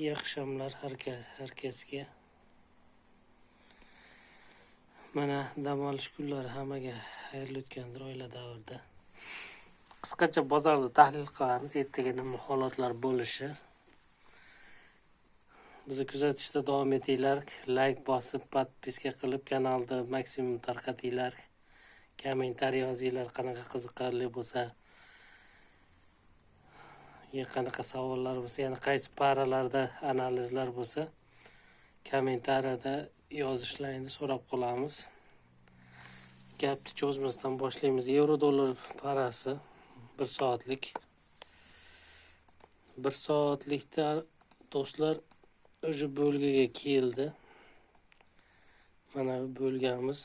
İyi akşamlar herkesga. Mana dam olish kunlari hammaga xayrli o'tgandir oila davrida. Qisqacha bozorni tahlil qilamiz, ertaga nima holatlar bo'lishi. Bizni kuzatishda davom etinglar, like bosib, podpiska qilib kanalni maksimum tarqatinglar. Kommentariy yozinglar, qanaqa qiziqarli bo'lsa. Qanaqa savollar bo'lsa, yana qaysi paralarda analizlar bo'lsa, kommentariyada yozishlarini so'rab qolamiz. Gapni cho'zmasdan boshlaymiz. Yevro dollar parasi 1 soatlik. 1 soatlikda do'stlar o'sha bo'lgaga keldi. Mana bo'lgamiz.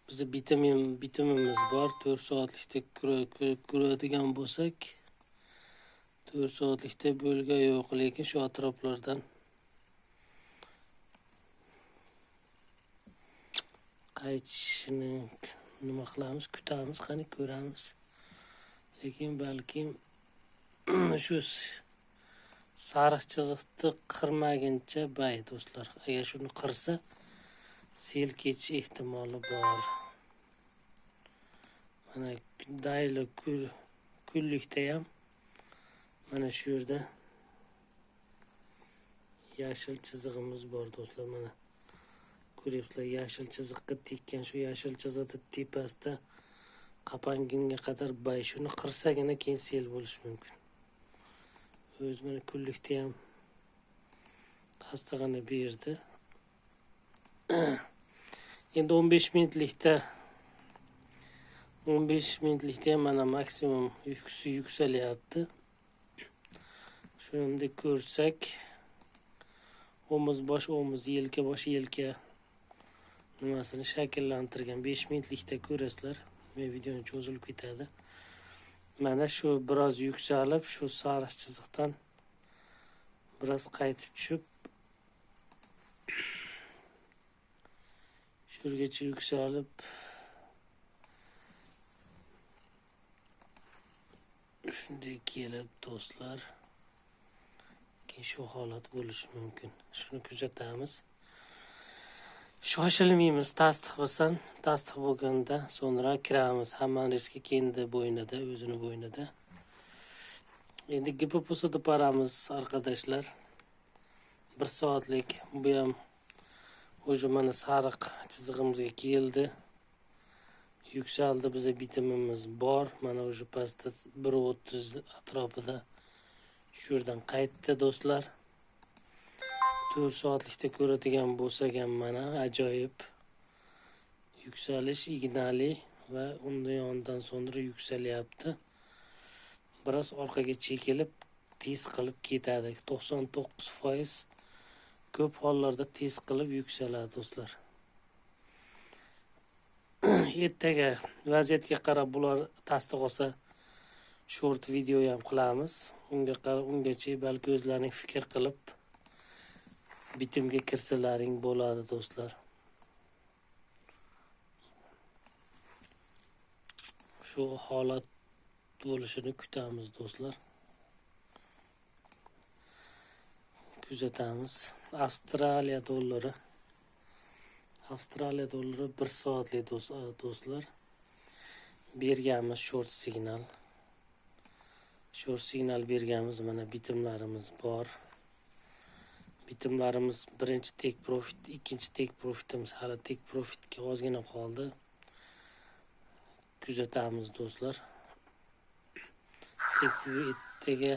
Bizning bitimimiz bor. 4 soatlikda kuradigan bo'lsak, 4 soatlikda bo'lga yo'q, lekin shu atroflardan qaytishini nima qilamiz, kutamiz, qani ko'ramiz. Lekin balkim shu sariq chiziqni qirmaguncha bay do'stlar. Agar shuni qirsa, sel ketish ehtimoli bor. Mana dayli kunlikda ham mana shu yerda yashil chizig'imiz bor do'stlar. Mana ko'ryapsizlar, yashil chiziqqa tekkan, shu yashil chiziqning tepasida qapangunga qadar bay. Shuni qirsagina keyin sel bo'lishi mumkin. O'z mana kunlikda ham tasdig'ini berdi. Endi 15 minutlikda ham mana maksimum yuksalyapti. Shuni ko'rsak, omuz bosh, yelka nimasini shakllantirgan 5 minutlikda ko'rasizlar. Men videoni cho'zilib ketadi. Mana shu biroz yuksalib, shu sariq chiziqdan biroz qaytib tushib, shurgacha yuksalib, shunday kelib do'stlar, keyin shu holat bo'lishi mumkin. Shuni kuzatamiz. Shoshilmaymiz, tasdiq bo'lganda so'ngra kiramiz. Hamma riski kendi bo'ynida, o'zini bo'ynida. Endi GPP'sida paramiz arkadaşlar. 1 soatlik, bu ham o'sha mana sariq chizig'imizga keldi. Yuksaldi, bizda bitimimiz bor. Mana o'sha pastda 1.30 atrofida shu yerdan qaytdi do'stlar. 4 soatlikda ko'radigan bo'lsak ham mana ajoyib yuksalish, ignali va undan so'ngra yuksalyapti. Biroz orqaga chekilib, tez qilib ketadi. 99% ko'p hollarda tez qilib yuksaladi do'stlar. Ertaga vaziyatga qarab bular tasdiq olsa, short video ham qilamiz. Ungacha balki o'zlaring fikr qilib bitimga kirsalaring bo'ladi do'stlar. Shu holat bo'lishini kutamiz do'stlar. Kuzatamiz. Avstraliya dollari 1 soatli do'stlar. Berganmiz short signal. Short signal berganmiz, mana bitimlarimiz bor. Bitimlarimiz birinchi take profit, ikkinchi take profitimiz hali take profitga ozgina qoldi. Kuzatamiz do'stlar. Ertaga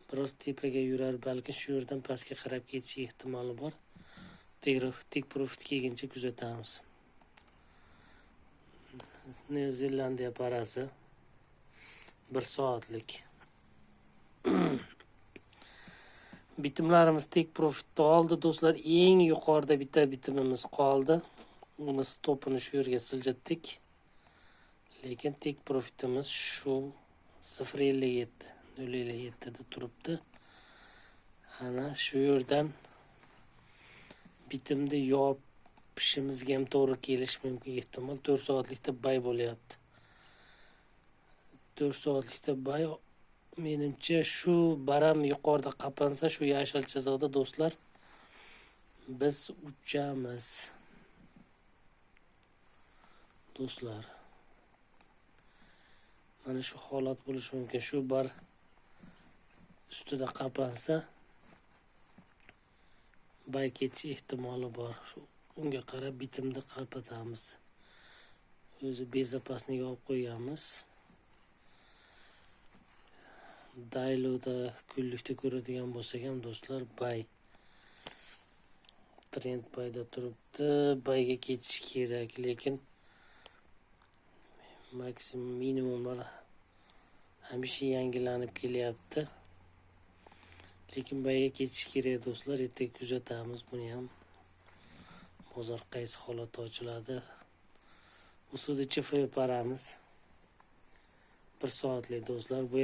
biroz tepaga yurar, balki shu yerdan pastga qarab ketish ehtimoli bor. Take profit kelguncha kuzatamiz. New Zelandiya parasi 1 soatlik. Bitimlarimiz take profitda oldi do'stlar. Eng yuqorida bitta bitimimiz qoldi. Uni stopini shu yerga siljatdik. Lekin take profitimiz shu 0.57 da turibdi. Ana shu yerdan bitimni yopishimizga ham to'g'ri kelish mumkin ehtimol. 4 soatlikda bay bo'lyapti. 4 soatlikda bay menimcha shu baram yuqorida qapansa, shu yashil chiziqda do'stlar biz uchamiz. Do'stlar, mana shu holat bo'lishi mumkin. Shu bar ustida qapansa, bay ketish ehtimoli bor. Unga qarab bitimni qapatamiz. O'zi bezapasniga olib qo'yamiz. Dayloda kunlikda ko'radigan bo'lsak ham do'stlar, bay trend bayda turibdi. Bayga ketish kerak, lekin maksimum minimumlar hamisha yangilanib kelyapti. Lekin bayga ketish kerak do'stlar. Ertaga kuzatamiz buni ham. Bozor qaysi holatda ochiladi. Ustiga chif paramiz. 1 soatlik do'stlar. Bu